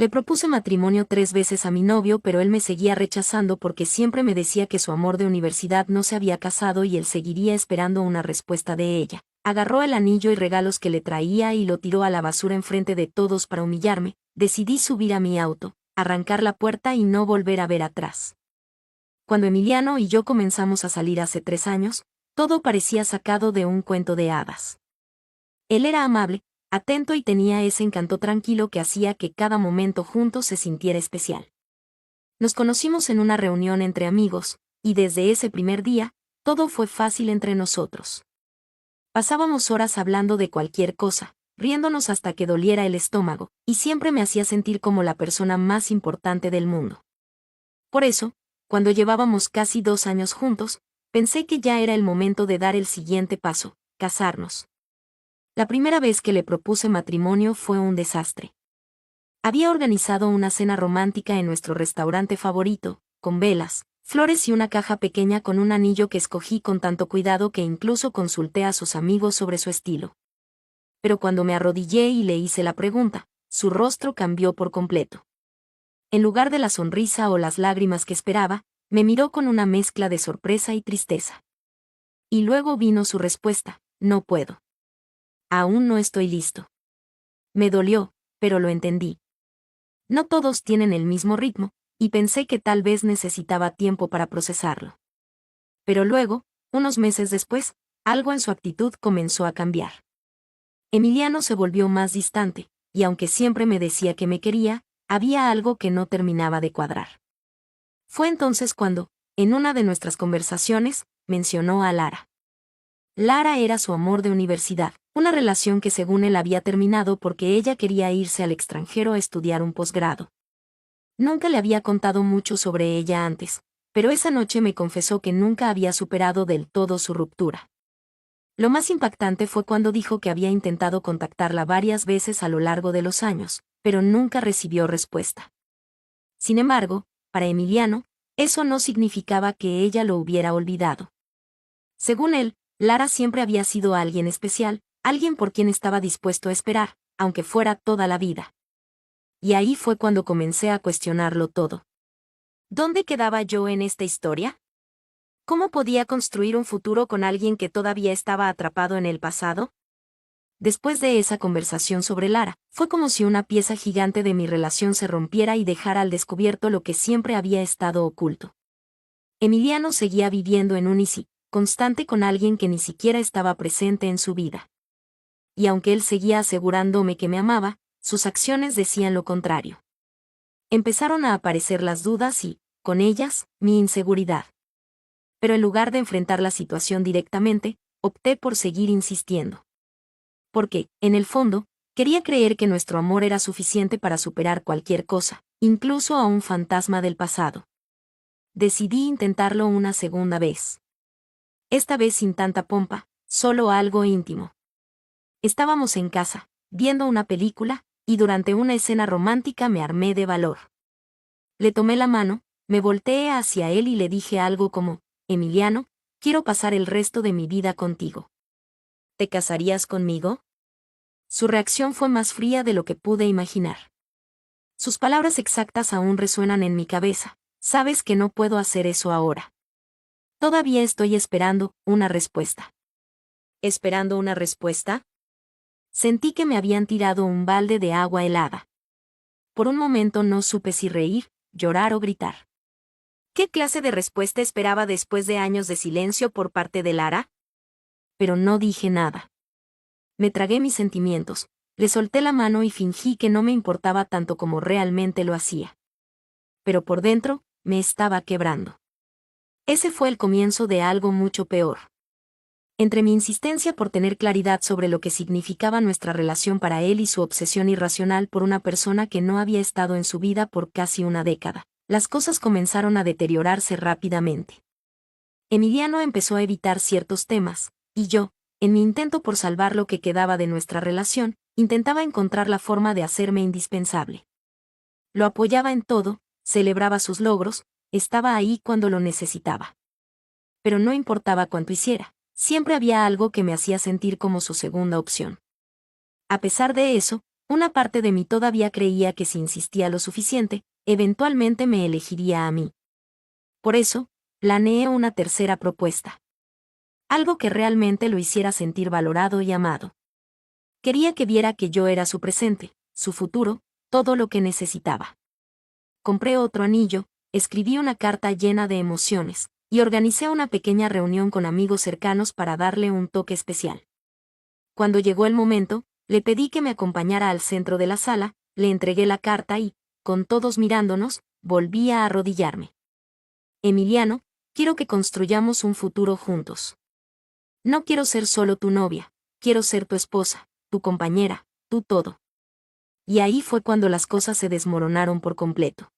Le propuse matrimonio 3 veces a mi novio, pero él me seguía rechazando porque siempre me decía que su amor de universidad no se había casado y él seguiría esperando una respuesta de ella. Agarró el anillo y regalos que le traía y lo tiró a la basura enfrente de todos para humillarme. Decidí subir a mi auto, arrancar la puerta y no volver a ver atrás. Cuando Emiliano y yo comenzamos a salir hace 3 años, todo parecía sacado de un cuento de hadas. Él era amable, atento y tenía ese encanto tranquilo que hacía que cada momento juntos se sintiera especial. Nos conocimos en una reunión entre amigos, y desde ese primer día, todo fue fácil entre nosotros. Pasábamos horas hablando de cualquier cosa, riéndonos hasta que doliera el estómago, y siempre me hacía sentir como la persona más importante del mundo. Por eso, cuando llevábamos casi 2 años juntos, pensé que ya era el momento de dar el siguiente paso, casarnos. La primera vez que le propuse matrimonio fue un desastre. Había organizado una cena romántica en nuestro restaurante favorito, con velas, flores y una caja pequeña con un anillo que escogí con tanto cuidado que incluso consulté a sus amigos sobre su estilo. Pero cuando me arrodillé y le hice la pregunta, su rostro cambió por completo. En lugar de la sonrisa o las lágrimas que esperaba, me miró con una mezcla de sorpresa y tristeza. Y luego vino su respuesta: no puedo. Aún no estoy listo. Me dolió, pero lo entendí. No todos tienen el mismo ritmo, y pensé que tal vez necesitaba tiempo para procesarlo. Pero luego, unos meses después, algo en su actitud comenzó a cambiar. Emiliano se volvió más distante, y aunque siempre me decía que me quería, había algo que no terminaba de cuadrar. Fue entonces cuando, en una de nuestras conversaciones, mencionó a Lara. Lara era su amor de universidad, una relación que según él había terminado porque ella quería irse al extranjero a estudiar un posgrado. Nunca le había contado mucho sobre ella antes, pero esa noche me confesó que nunca había superado del todo su ruptura. Lo más impactante fue cuando dijo que había intentado contactarla varias veces a lo largo de los años, pero nunca recibió respuesta. Sin embargo, para Emiliano, eso no significaba que ella lo hubiera olvidado. Según él, Lara siempre había sido alguien especial, alguien por quien estaba dispuesto a esperar, aunque fuera toda la vida. Y ahí fue cuando comencé a cuestionarlo todo. ¿Dónde quedaba yo en esta historia? ¿Cómo podía construir un futuro con alguien que todavía estaba atrapado en el pasado? Después de esa conversación sobre Lara, fue como si una pieza gigante de mi relación se rompiera y dejara al descubierto lo que siempre había estado oculto. Emiliano seguía viviendo en un easy constante con alguien que ni siquiera estaba presente en su vida. Y aunque él seguía asegurándome que me amaba, sus acciones decían lo contrario. Empezaron a aparecer las dudas y, con ellas, mi inseguridad. Pero en lugar de enfrentar la situación directamente, opté por seguir insistiendo. Porque, en el fondo, quería creer que nuestro amor era suficiente para superar cualquier cosa, incluso a un fantasma del pasado. Decidí intentarlo una segunda vez. Esta vez sin tanta pompa, solo algo íntimo. Estábamos en casa, viendo una película, y durante una escena romántica me armé de valor. Le tomé la mano, me volteé hacia él y le dije algo como: Emiliano, quiero pasar el resto de mi vida contigo. ¿Te casarías conmigo? Su reacción fue más fría de lo que pude imaginar. Sus palabras exactas aún resuenan en mi cabeza: sabes que no puedo hacer eso ahora. Todavía estoy esperando una respuesta. ¿Esperando una respuesta? Sentí que me habían tirado un balde de agua helada. Por un momento no supe si reír, llorar o gritar. ¿Qué clase de respuesta esperaba después de años de silencio por parte de Lara? Pero no dije nada. Me tragué mis sentimientos, le solté la mano y fingí que no me importaba tanto como realmente lo hacía. Pero por dentro, me estaba quebrando. Ese fue el comienzo de algo mucho peor. Entre mi insistencia por tener claridad sobre lo que significaba nuestra relación para él y su obsesión irracional por una persona que no había estado en su vida por casi una década, las cosas comenzaron a deteriorarse rápidamente. Emiliano empezó a evitar ciertos temas, y yo, en mi intento por salvar lo que quedaba de nuestra relación, intentaba encontrar la forma de hacerme indispensable. Lo apoyaba en todo, celebraba sus logros, estaba ahí cuando lo necesitaba. Pero no importaba cuánto hiciera, siempre había algo que me hacía sentir como su segunda opción. A pesar de eso, Una parte de mí todavía creía que si insistía lo suficiente, eventualmente me elegiría a mí. Por eso, planeé una tercera propuesta. Algo que realmente lo hiciera sentir valorado y amado. Quería que viera que yo era su presente, su futuro, todo lo que necesitaba. Compré otro anillo, escribí una carta llena de emociones, y organicé una pequeña reunión con amigos cercanos para darle un toque especial. Cuando llegó el momento, le pedí que me acompañara al centro de la sala, le entregué la carta y, con todos mirándonos, volví a arrodillarme. Emiliano, quiero que construyamos un futuro juntos. No quiero ser solo tu novia, quiero ser tu esposa, tu compañera, tu todo. Y ahí fue cuando las cosas se desmoronaron por completo.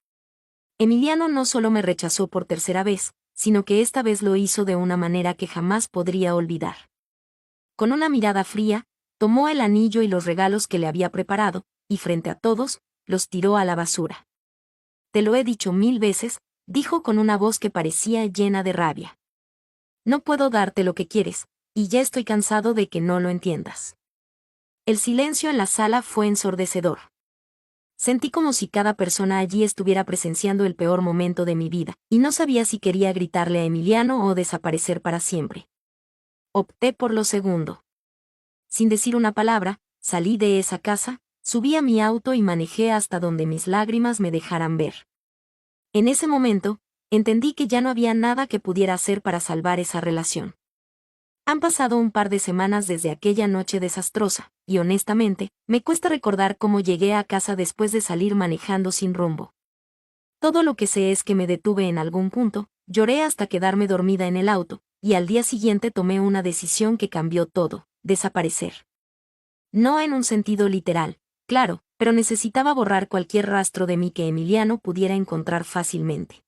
Emiliano no solo me rechazó por tercera vez, sino que esta vez lo hizo de una manera que jamás podría olvidar. Con una mirada fría, tomó el anillo y los regalos que le había preparado, y frente a todos, los tiró a la basura. Te lo he dicho 1000 veces, dijo con una voz que parecía llena de rabia. No puedo darte lo que quieres, y ya estoy cansado de que no lo entiendas. El silencio en la sala fue ensordecedor. Sentí como si cada persona allí estuviera presenciando el peor momento de mi vida, y no sabía si quería gritarle a Emiliano o desaparecer para siempre. Opté por lo segundo. Sin decir una palabra, salí de esa casa, subí a mi auto y manejé hasta donde mis lágrimas me dejaran ver. En ese momento, entendí que ya no había nada que pudiera hacer para salvar esa relación. Han pasado un par de semanas desde aquella noche desastrosa, y honestamente, me cuesta recordar cómo llegué a casa después de salir manejando sin rumbo. Todo lo que sé es que me detuve en algún punto, lloré hasta quedarme dormida en el auto, y al día siguiente tomé una decisión que cambió todo: desaparecer. No en un sentido literal, claro, pero necesitaba borrar cualquier rastro de mí que Emiliano pudiera encontrar fácilmente.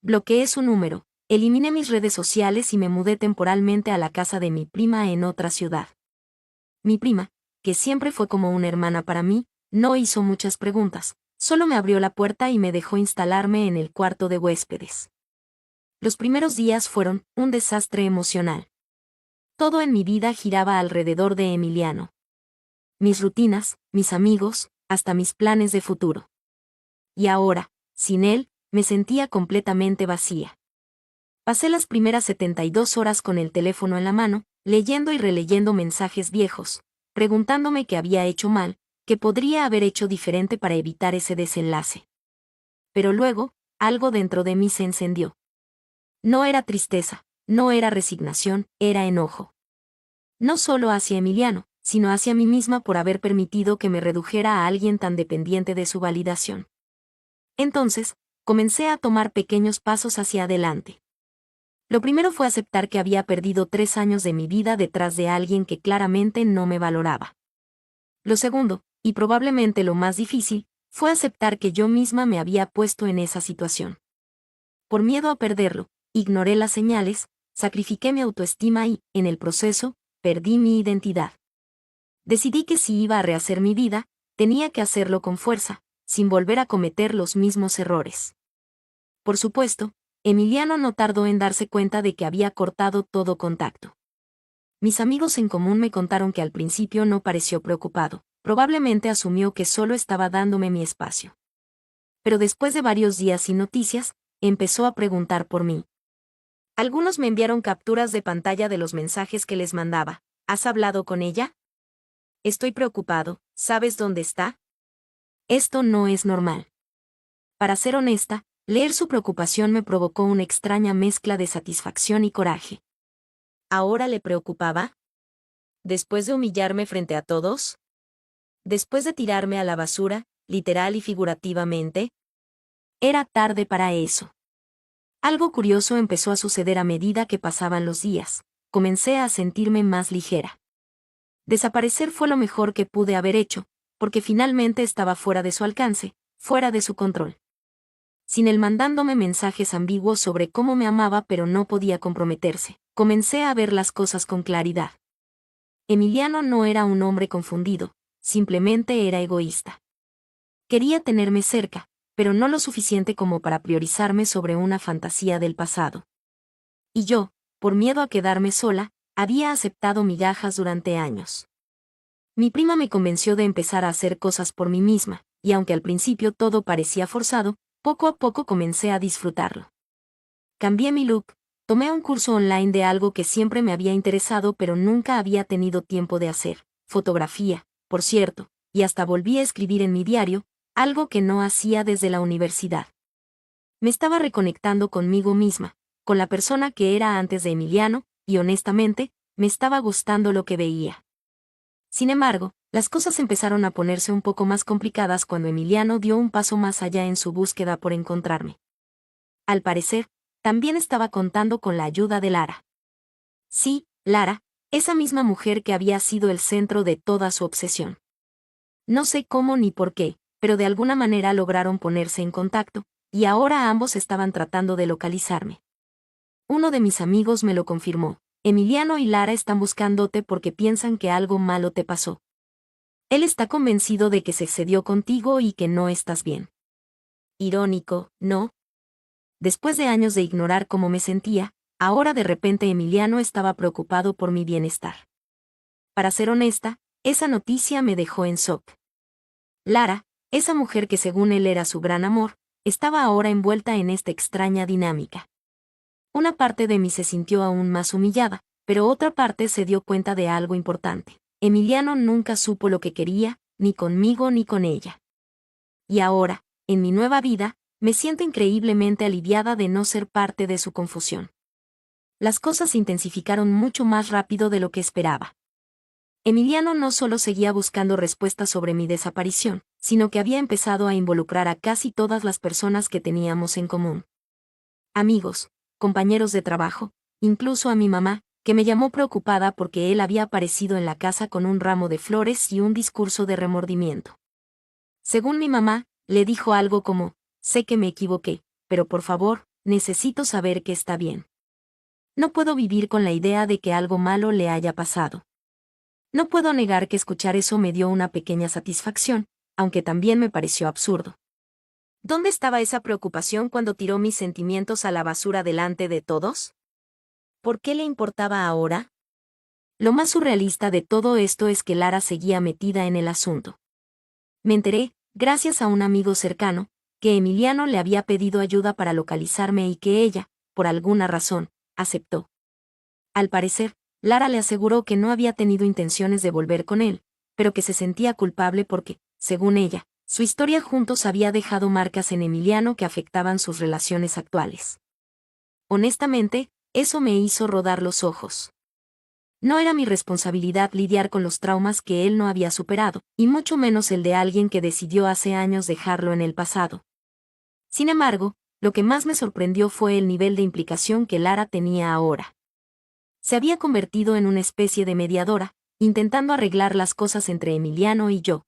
Bloqueé su número, eliminé mis redes sociales y me mudé temporalmente a la casa de mi prima en otra ciudad. Mi prima, que siempre fue como una hermana para mí, no hizo muchas preguntas, solo me abrió la puerta y me dejó instalarme en el cuarto de huéspedes. Los primeros días fueron un desastre emocional. Todo en mi vida giraba alrededor de Emiliano. Mis rutinas, mis amigos, hasta mis planes de futuro. Y ahora, sin él, me sentía completamente vacía. Pasé las primeras 72 horas con el teléfono en la mano, leyendo y releyendo mensajes viejos, preguntándome qué había hecho mal, qué podría haber hecho diferente para evitar ese desenlace. Pero luego, algo dentro de mí se encendió. No era tristeza, no era resignación, era enojo. No solo hacia Emiliano, sino hacia mí misma por haber permitido que me redujera a alguien tan dependiente de su validación. Entonces, comencé a tomar pequeños pasos hacia adelante. Lo primero fue aceptar que había perdido 3 años de mi vida detrás de alguien que claramente no me valoraba. Lo segundo, y probablemente lo más difícil, fue aceptar que yo misma me había puesto en esa situación. Por miedo a perderlo, ignoré las señales, sacrifiqué mi autoestima y, en el proceso, perdí mi identidad. Decidí que si iba a rehacer mi vida, tenía que hacerlo con fuerza, sin volver a cometer los mismos errores. Por supuesto, Emiliano no tardó en darse cuenta de que había cortado todo contacto. Mis amigos en común me contaron que al principio no pareció preocupado, probablemente asumió que solo estaba dándome mi espacio. Pero después de varios días sin noticias, empezó a preguntar por mí. Algunos me enviaron capturas de pantalla de los mensajes que les mandaba. ¿Has hablado con ella? Estoy preocupado, ¿sabes dónde está? Esto no es normal. Para ser honesta, leer su preocupación me provocó una extraña mezcla de satisfacción y coraje. ¿Ahora le preocupaba? ¿Después de humillarme frente a todos? ¿Después de tirarme a la basura, literal y figurativamente? Era tarde para eso. Algo curioso empezó a suceder a medida que pasaban los días. Comencé a sentirme más ligera. Desaparecer fue lo mejor que pude haber hecho, porque finalmente estaba fuera de su alcance, fuera de su control. Sin él mandándome mensajes ambiguos sobre cómo me amaba pero no podía comprometerse, comencé a ver las cosas con claridad. Emiliano no era un hombre confundido, simplemente era egoísta. Quería tenerme cerca, pero no lo suficiente como para priorizarme sobre una fantasía del pasado. Y yo, por miedo a quedarme sola, había aceptado migajas durante años. Mi prima me convenció de empezar a hacer cosas por mí misma, y aunque al principio todo parecía forzado, poco a poco comencé a disfrutarlo. Cambié mi look, tomé un curso online de algo que siempre me había interesado pero nunca había tenido tiempo de hacer, fotografía, por cierto, y hasta volví a escribir en mi diario, algo que no hacía desde la universidad. Me estaba reconectando conmigo misma, con la persona que era antes de Emiliano, y honestamente, me estaba gustando lo que veía. Sin embargo, las cosas empezaron a ponerse un poco más complicadas cuando Emiliano dio un paso más allá en su búsqueda por encontrarme. Al parecer, también estaba contando con la ayuda de Lara. Sí, Lara, esa misma mujer que había sido el centro de toda su obsesión. No sé cómo ni por qué, pero de alguna manera lograron ponerse en contacto, y ahora ambos estaban tratando de localizarme. Uno de mis amigos me lo confirmó. Emiliano y Lara están buscándote porque piensan que algo malo te pasó. Él está convencido de que se excedió contigo y que no estás bien. Irónico, ¿no? Después de años de ignorar cómo me sentía, ahora de repente Emiliano estaba preocupado por mi bienestar. Para ser honesta, esa noticia me dejó en shock. Lara, esa mujer que según él era su gran amor, estaba ahora envuelta en esta extraña dinámica. Una parte de mí se sintió aún más humillada, pero otra parte se dio cuenta de algo importante. Emiliano nunca supo lo que quería, ni conmigo ni con ella. Y ahora, en mi nueva vida, me siento increíblemente aliviada de no ser parte de su confusión. Las cosas se intensificaron mucho más rápido de lo que esperaba. Emiliano no solo seguía buscando respuestas sobre mi desaparición, sino que había empezado a involucrar a casi todas las personas que teníamos en común. Amigos, compañeros de trabajo, incluso a mi mamá, que me llamó preocupada porque él había aparecido en la casa con un ramo de flores y un discurso de remordimiento. Según mi mamá, le dijo algo como, sé que me equivoqué, pero por favor, necesito saber que está bien. No puedo vivir con la idea de que algo malo le haya pasado. No puedo negar que escuchar eso me dio una pequeña satisfacción, aunque también me pareció absurdo. ¿Dónde estaba esa preocupación cuando tiró mis sentimientos a la basura delante de todos? ¿Por qué le importaba ahora? Lo más surrealista de todo esto es que Lara seguía metida en el asunto. Me enteré, gracias a un amigo cercano, que Emiliano le había pedido ayuda para localizarme y que ella, por alguna razón, aceptó. Al parecer, Lara le aseguró que no había tenido intenciones de volver con él, pero que se sentía culpable porque, según ella, su historia juntos había dejado marcas en Emiliano que afectaban sus relaciones actuales. Honestamente, eso me hizo rodar los ojos. No era mi responsabilidad lidiar con los traumas que él no había superado, y mucho menos el de alguien que decidió hace años dejarlo en el pasado. Sin embargo, lo que más me sorprendió fue el nivel de implicación que Lara tenía ahora. Se había convertido en una especie de mediadora, intentando arreglar las cosas entre Emiliano y yo.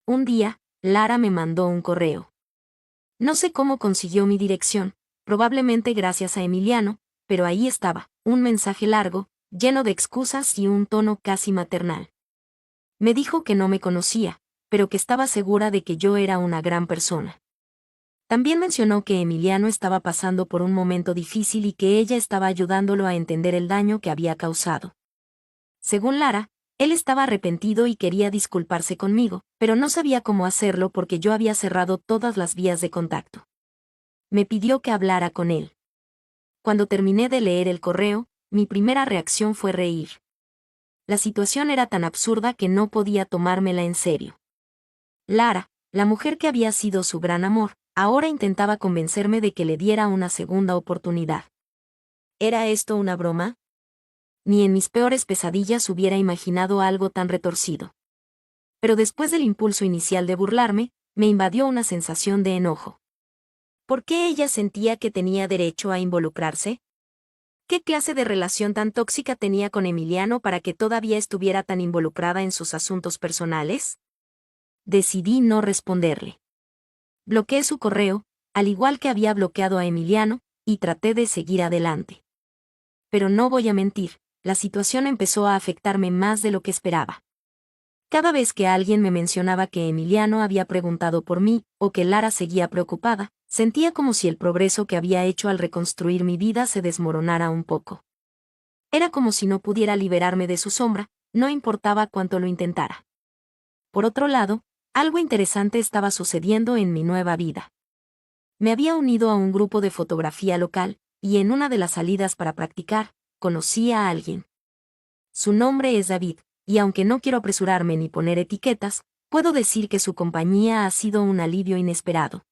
Un día, Lara me mandó un correo. No sé cómo consiguió mi dirección, probablemente gracias a Emiliano, pero ahí estaba, un mensaje largo, lleno de excusas y un tono casi maternal. Me dijo que no me conocía, pero que estaba segura de que yo era una gran persona. También mencionó que Emiliano estaba pasando por un momento difícil y que ella estaba ayudándolo a entender el daño que había causado. Según Lara, él estaba arrepentido y quería disculparse conmigo, pero no sabía cómo hacerlo porque yo había cerrado todas las vías de contacto. Me pidió que hablara con él. Cuando terminé de leer el correo, mi primera reacción fue reír. La situación era tan absurda que no podía tomármela en serio. Lara, la mujer que había sido su gran amor, ahora intentaba convencerme de que le diera una segunda oportunidad. ¿Era esto una broma? Ni en mis peores pesadillas hubiera imaginado algo tan retorcido. Pero después del impulso inicial de burlarme, me invadió una sensación de enojo. ¿Por qué ella sentía que tenía derecho a involucrarse? ¿Qué clase de relación tan tóxica tenía con Emiliano para que todavía estuviera tan involucrada en sus asuntos personales? Decidí no responderle. Bloqueé su correo, al igual que había bloqueado a Emiliano, y traté de seguir adelante. Pero no voy a mentir, la situación empezó a afectarme más de lo que esperaba. Cada vez que alguien me mencionaba que Emiliano había preguntado por mí, o que Lara seguía preocupada, sentía como si el progreso que había hecho al reconstruir mi vida se desmoronara un poco. Era como si no pudiera liberarme de su sombra, no importaba cuánto lo intentara. Por otro lado, algo interesante estaba sucediendo en mi nueva vida. Me había unido a un grupo de fotografía local, y en una de las salidas para practicar, conocí a alguien. Su nombre es David, y aunque no quiero apresurarme ni poner etiquetas, puedo decir que su compañía ha sido un alivio inesperado.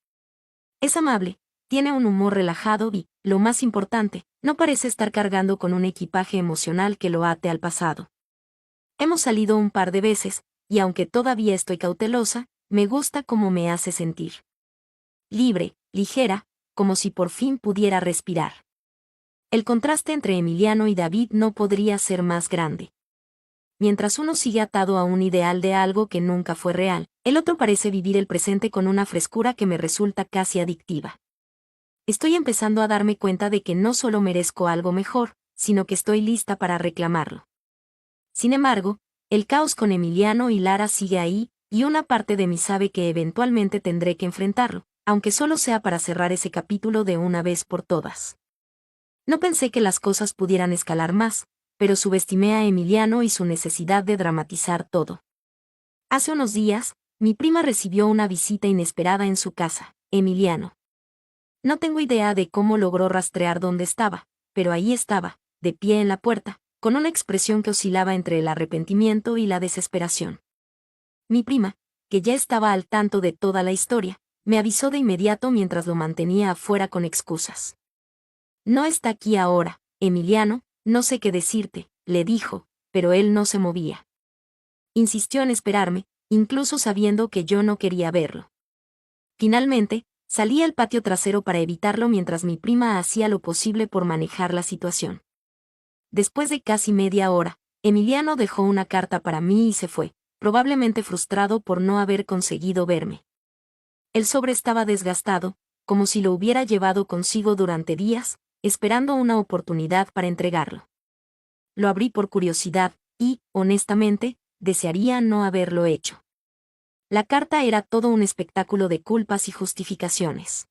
Es amable, tiene un humor relajado y, lo más importante, no parece estar cargando con un equipaje emocional que lo ate al pasado. Hemos salido un par de veces, y aunque todavía estoy cautelosa, me gusta cómo me hace sentir. Libre, ligera, como si por fin pudiera respirar. El contraste entre Emiliano y David no podría ser más grande. Mientras uno sigue atado a un ideal de algo que nunca fue real, el otro parece vivir el presente con una frescura que me resulta casi adictiva. Estoy empezando a darme cuenta de que no solo merezco algo mejor, sino que estoy lista para reclamarlo. Sin embargo, el caos con Emiliano y Lara sigue ahí, y una parte de mí sabe que eventualmente tendré que enfrentarlo, aunque solo sea para cerrar ese capítulo de una vez por todas. No pensé que las cosas pudieran escalar más, pero subestimé a Emiliano y su necesidad de dramatizar todo. Hace unos días, mi prima recibió una visita inesperada en su casa, Emiliano. No tengo idea de cómo logró rastrear dónde estaba, pero ahí estaba, de pie en la puerta, con una expresión que oscilaba entre el arrepentimiento y la desesperación. Mi prima, que ya estaba al tanto de toda la historia, me avisó de inmediato mientras lo mantenía afuera con excusas. No está aquí ahora, Emiliano, no sé qué decirte, le dijo, pero él no se movía. Insistió en esperarme, incluso sabiendo que yo no quería verlo. Finalmente, salí al patio trasero para evitarlo mientras mi prima hacía lo posible por manejar la situación. Después de casi media hora, Emiliano dejó una carta para mí y se fue, probablemente frustrado por no haber conseguido verme. El sobre estaba desgastado, como si lo hubiera llevado consigo durante días, esperando una oportunidad para entregarlo. Lo abrí por curiosidad, y, honestamente, desearía no haberlo hecho. La carta era todo un espectáculo de culpas y justificaciones.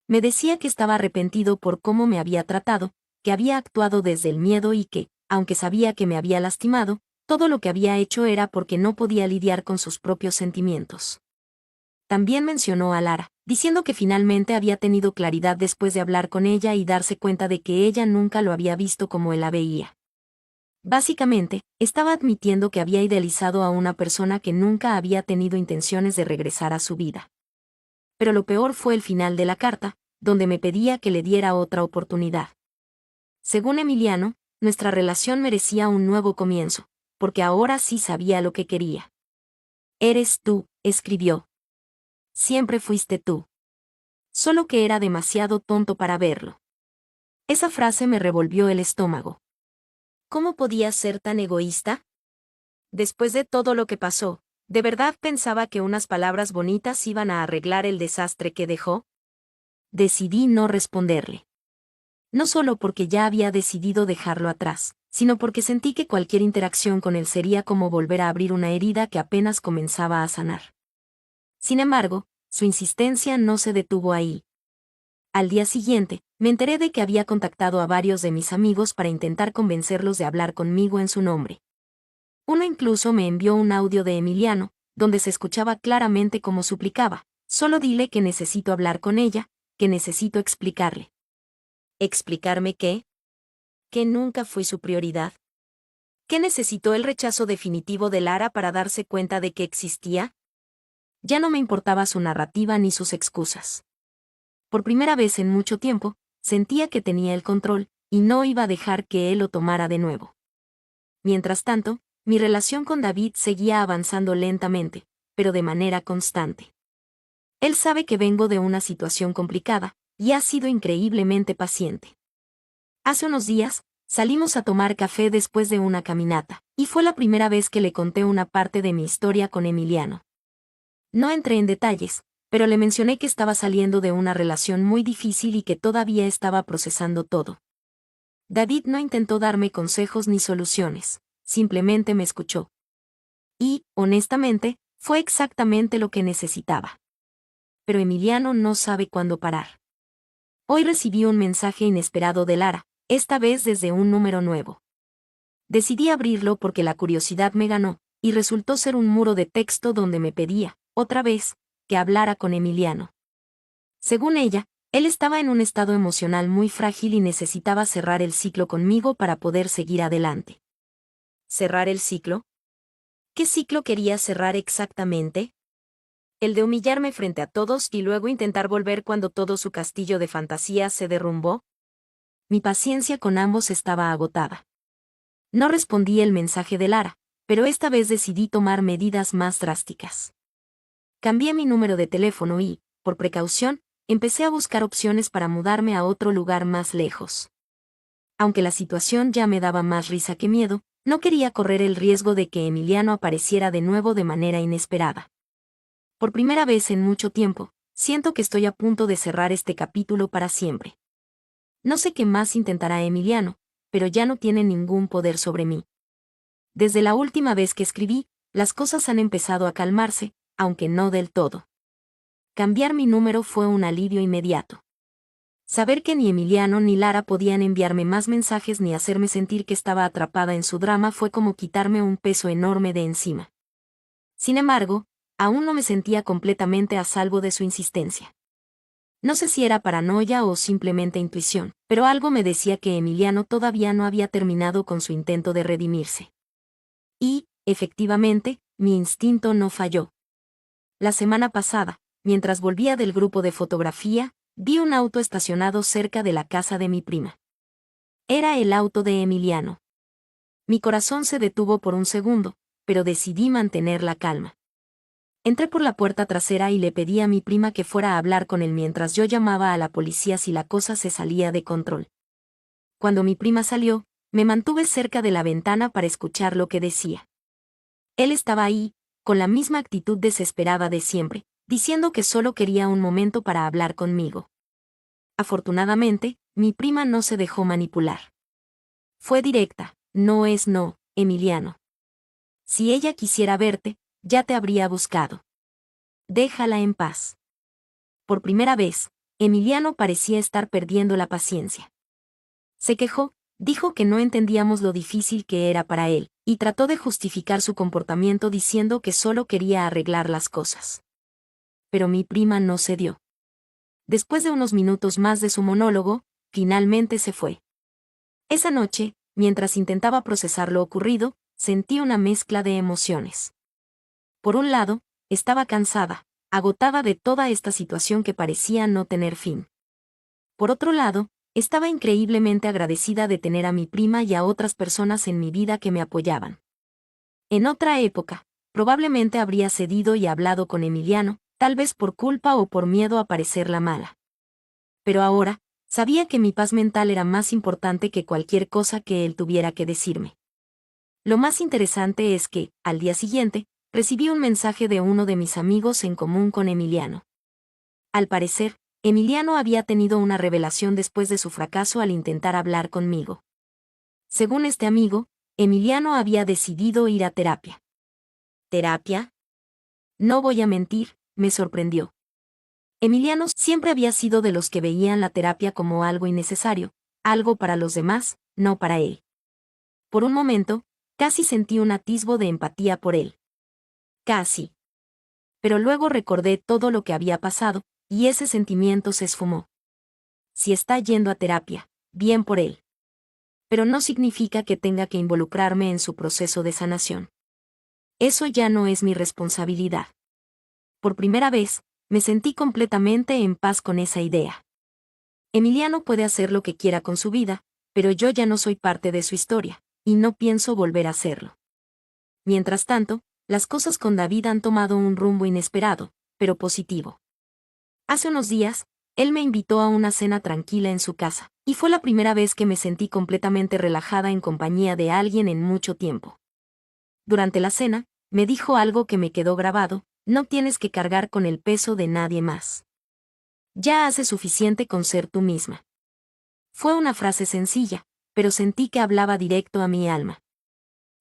Me decía que estaba arrepentido por cómo me había tratado, que había actuado desde el miedo y que, aunque sabía que me había lastimado, todo lo que había hecho era porque no podía lidiar con sus propios sentimientos. También mencionó a Lara, diciendo que finalmente había tenido claridad después de hablar con ella y darse cuenta de que ella nunca lo había visto como él la veía. Básicamente, estaba admitiendo que había idealizado a una persona que nunca había tenido intenciones de regresar a su vida. Pero lo peor fue el final de la carta, donde me pedía que le diera otra oportunidad. Según Emiliano, nuestra relación merecía un nuevo comienzo, porque ahora sí sabía lo que quería. Eres tú, escribió. Siempre fuiste tú. Solo que era demasiado tonto para verlo. Esa frase me revolvió el estómago. ¿Cómo podía ser tan egoísta? Después de todo lo que pasó, ¿de verdad pensaba que unas palabras bonitas iban a arreglar el desastre que dejó? Decidí no responderle. No solo porque ya había decidido dejarlo atrás, sino porque sentí que cualquier interacción con él sería como volver a abrir una herida que apenas comenzaba a sanar. Sin embargo, su insistencia no se detuvo ahí. Al día siguiente, me enteré de que había contactado a varios de mis amigos para intentar convencerlos de hablar conmigo en su nombre. Uno incluso me envió un audio de Emiliano, donde se escuchaba claramente cómo suplicaba: solo dile que necesito hablar con ella, que necesito explicarle. ¿Explicarme qué? ¿Que nunca fui su prioridad? ¿Que necesitó el rechazo definitivo de Lara para darse cuenta de que existía? Ya no me importaba su narrativa ni sus excusas. Por primera vez en mucho tiempo, sentía que tenía el control, y no iba a dejar que él lo tomara de nuevo. Mientras tanto, mi relación con David seguía avanzando lentamente, pero de manera constante. Él sabe que vengo de una situación complicada, y ha sido increíblemente paciente. Hace unos días, salimos a tomar café después de una caminata, y fue la primera vez que le conté una parte de mi historia con Emiliano. No entré en detalles, pero le mencioné que estaba saliendo de una relación muy difícil y que todavía estaba procesando todo. David no intentó darme consejos ni soluciones, simplemente me escuchó. Y, honestamente, fue exactamente lo que necesitaba. Pero Emiliano no sabe cuándo parar. Hoy recibí un mensaje inesperado de Lara, esta vez desde un número nuevo. Decidí abrirlo porque la curiosidad me ganó, y resultó ser un muro de texto donde me pedía, otra vez, que hablara con Emiliano. Según ella, él estaba en un estado emocional muy frágil y necesitaba cerrar el ciclo conmigo para poder seguir adelante. ¿Cerrar el ciclo? ¿Qué ciclo quería cerrar exactamente? ¿El de humillarme frente a todos y luego intentar volver cuando todo su castillo de fantasía se derrumbó? Mi paciencia con ambos estaba agotada. No respondí el mensaje de Lara, pero esta vez decidí tomar medidas más drásticas. Cambié mi número de teléfono y, por precaución, empecé a buscar opciones para mudarme a otro lugar más lejos. Aunque la situación ya me daba más risa que miedo, no quería correr el riesgo de que Emiliano apareciera de nuevo de manera inesperada. Por primera vez en mucho tiempo, siento que estoy a punto de cerrar este capítulo para siempre. No sé qué más intentará Emiliano, pero ya no tiene ningún poder sobre mí. Desde la última vez que escribí, las cosas han empezado a calmarse, aunque no del todo. Cambiar mi número fue un alivio inmediato. Saber que ni Emiliano ni Lara podían enviarme más mensajes ni hacerme sentir que estaba atrapada en su drama fue como quitarme un peso enorme de encima. Sin embargo, aún no me sentía completamente a salvo de su insistencia. No sé si era paranoia o simplemente intuición, pero algo me decía que Emiliano todavía no había terminado con su intento de redimirse. Y, efectivamente, mi instinto no falló. La semana pasada, mientras volvía del grupo de fotografía, vi un auto estacionado cerca de la casa de mi prima. Era el auto de Emiliano. Mi corazón se detuvo por un segundo, pero decidí mantener la calma. Entré por la puerta trasera y le pedí a mi prima que fuera a hablar con él mientras yo llamaba a la policía si la cosa se salía de control. Cuando mi prima salió, me mantuve cerca de la ventana para escuchar lo que decía. Él estaba ahí, con la misma actitud desesperada de siempre, diciendo que solo quería un momento para hablar conmigo. Afortunadamente, mi prima no se dejó manipular. Fue directa: no es no, Emiliano. Si ella quisiera verte, ya te habría buscado. Déjala en paz. Por primera vez, Emiliano parecía estar perdiendo la paciencia. Se quejó, dijo que no entendíamos lo difícil que era para él, y trató de justificar su comportamiento diciendo que solo quería arreglar las cosas. Pero mi prima no cedió. Después de unos minutos más de su monólogo, finalmente se fue. Esa noche, mientras intentaba procesar lo ocurrido, sentí una mezcla de emociones. Por un lado, estaba cansada, agotada de toda esta situación que parecía no tener fin. Por otro lado, estaba increíblemente agradecida de tener a mi prima y a otras personas en mi vida que me apoyaban. En otra época, probablemente habría cedido y hablado con Emiliano, tal vez por culpa o por miedo a parecer la mala. Pero ahora, sabía que mi paz mental era más importante que cualquier cosa que él tuviera que decirme. Lo más interesante es que, al día siguiente, recibí un mensaje de uno de mis amigos en común con Emiliano. Al parecer, Emiliano había tenido una revelación después de su fracaso al intentar hablar conmigo. Según este amigo, Emiliano había decidido ir a terapia. ¿Terapia? No voy a mentir, me sorprendió. Emiliano siempre había sido de los que veían la terapia como algo innecesario, algo para los demás, no para él. Por un momento, casi sentí un atisbo de empatía por él. Casi. Pero luego recordé todo lo que había pasado, y ese sentimiento se esfumó. Si está yendo a terapia, bien por él. Pero no significa que tenga que involucrarme en su proceso de sanación. Eso ya no es mi responsabilidad. Por primera vez, me sentí completamente en paz con esa idea. Emiliano puede hacer lo que quiera con su vida, pero yo ya no soy parte de su historia, y no pienso volver a hacerlo. Mientras tanto, las cosas con David han tomado un rumbo inesperado, pero positivo. Hace unos días, él me invitó a una cena tranquila en su casa, y fue la primera vez que me sentí completamente relajada en compañía de alguien en mucho tiempo. Durante la cena, me dijo algo que me quedó grabado: no tienes que cargar con el peso de nadie más. Ya hace suficiente con ser tú misma. Fue una frase sencilla, pero sentí que hablaba directo a mi alma.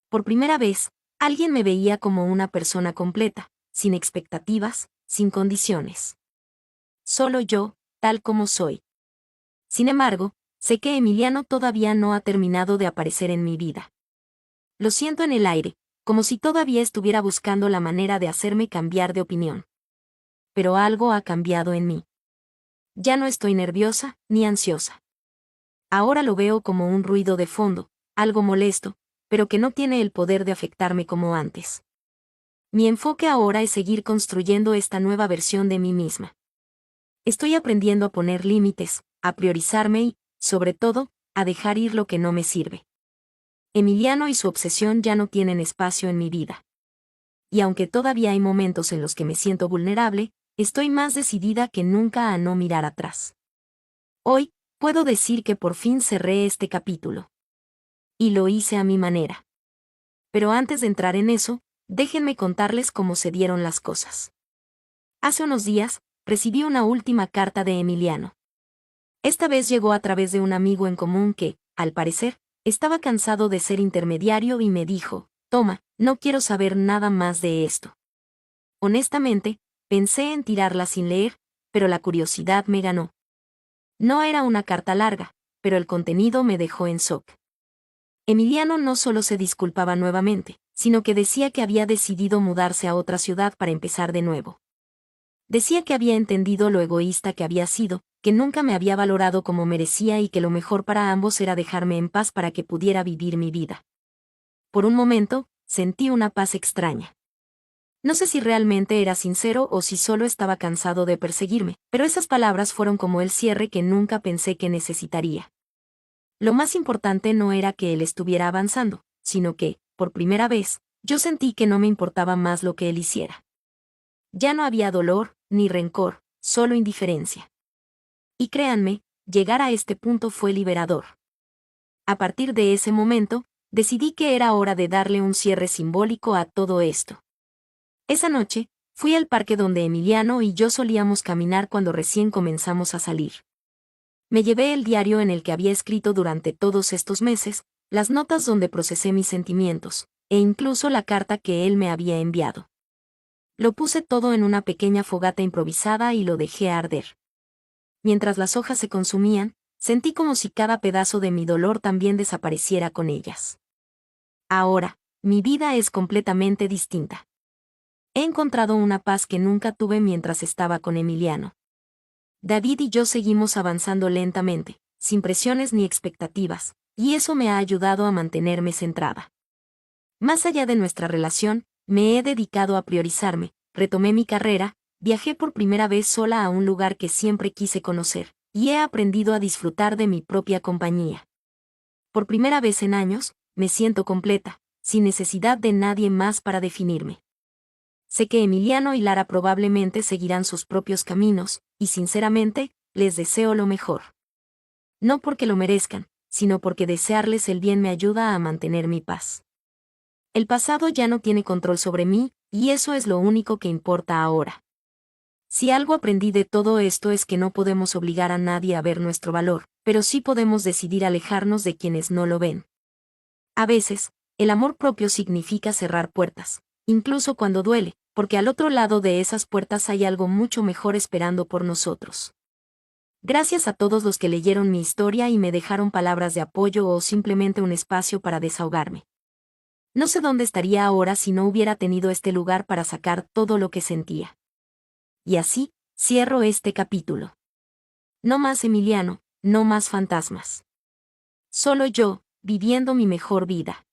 Por primera vez, alguien me veía como una persona completa, sin expectativas, sin condiciones. Solo yo, tal como soy. Sin embargo, sé que Emiliano todavía no ha terminado de aparecer en mi vida. Lo siento en el aire, como si todavía estuviera buscando la manera de hacerme cambiar de opinión. Pero algo ha cambiado en mí. Ya no estoy nerviosa, ni ansiosa. Ahora lo veo como un ruido de fondo, algo molesto, pero que no tiene el poder de afectarme como antes. Mi enfoque ahora es seguir construyendo esta nueva versión de mí misma. Estoy aprendiendo a poner límites, a priorizarme y, sobre todo, a dejar ir lo que no me sirve. Emiliano y su obsesión ya no tienen espacio en mi vida. Y aunque todavía hay momentos en los que me siento vulnerable, estoy más decidida que nunca a no mirar atrás. Hoy, puedo decir que por fin cerré este capítulo. Y lo hice a mi manera. Pero antes de entrar en eso, déjenme contarles cómo se dieron las cosas. Hace unos días, recibí una última carta de Emiliano. Esta vez llegó a través de un amigo en común que, al parecer, estaba cansado de ser intermediario y me dijo: «Toma, no quiero saber nada más de esto». Honestamente, pensé en tirarla sin leer, pero la curiosidad me ganó. No era una carta larga, pero el contenido me dejó en shock. Emiliano no solo se disculpaba nuevamente, sino que decía que había decidido mudarse a otra ciudad para empezar de nuevo. Decía que había entendido lo egoísta que había sido, que nunca me había valorado como merecía y que lo mejor para ambos era dejarme en paz para que pudiera vivir mi vida. Por un momento, sentí una paz extraña. No sé si realmente era sincero o si solo estaba cansado de perseguirme, pero esas palabras fueron como el cierre que nunca pensé que necesitaría. Lo más importante no era que él estuviera avanzando, sino que, por primera vez, yo sentí que no me importaba más lo que él hiciera. Ya no había dolor, ni rencor, solo indiferencia. Y créanme, llegar a este punto fue liberador. A partir de ese momento, decidí que era hora de darle un cierre simbólico a todo esto. Esa noche, fui al parque donde Emiliano y yo solíamos caminar cuando recién comenzamos a salir. Me llevé el diario en el que había escrito durante todos estos meses, las notas donde procesé mis sentimientos, e incluso la carta que él me había enviado. Lo puse todo en una pequeña fogata improvisada y lo dejé arder. Mientras las hojas se consumían, sentí como si cada pedazo de mi dolor también desapareciera con ellas. Ahora, mi vida es completamente distinta. He encontrado una paz que nunca tuve mientras estaba con Emiliano. David y yo seguimos avanzando lentamente, sin presiones ni expectativas, y eso me ha ayudado a mantenerme centrada. Más allá de nuestra relación, me he dedicado a priorizarme, retomé mi carrera, viajé por primera vez sola a un lugar que siempre quise conocer, y he aprendido a disfrutar de mi propia compañía. Por primera vez en años, me siento completa, sin necesidad de nadie más para definirme. Sé que Emiliano y Lara probablemente seguirán sus propios caminos, y sinceramente, les deseo lo mejor. No porque lo merezcan, sino porque desearles el bien me ayuda a mantener mi paz. El pasado ya no tiene control sobre mí, y eso es lo único que importa ahora. Si algo aprendí de todo esto es que no podemos obligar a nadie a ver nuestro valor, pero sí podemos decidir alejarnos de quienes no lo ven. A veces, el amor propio significa cerrar puertas, incluso cuando duele, porque al otro lado de esas puertas hay algo mucho mejor esperando por nosotros. Gracias a todos los que leyeron mi historia y me dejaron palabras de apoyo o simplemente un espacio para desahogarme. No sé dónde estaría ahora si no hubiera tenido este lugar para sacar todo lo que sentía. Y así, cierro este capítulo. No más Emiliano, no más fantasmas. Solo yo, viviendo mi mejor vida.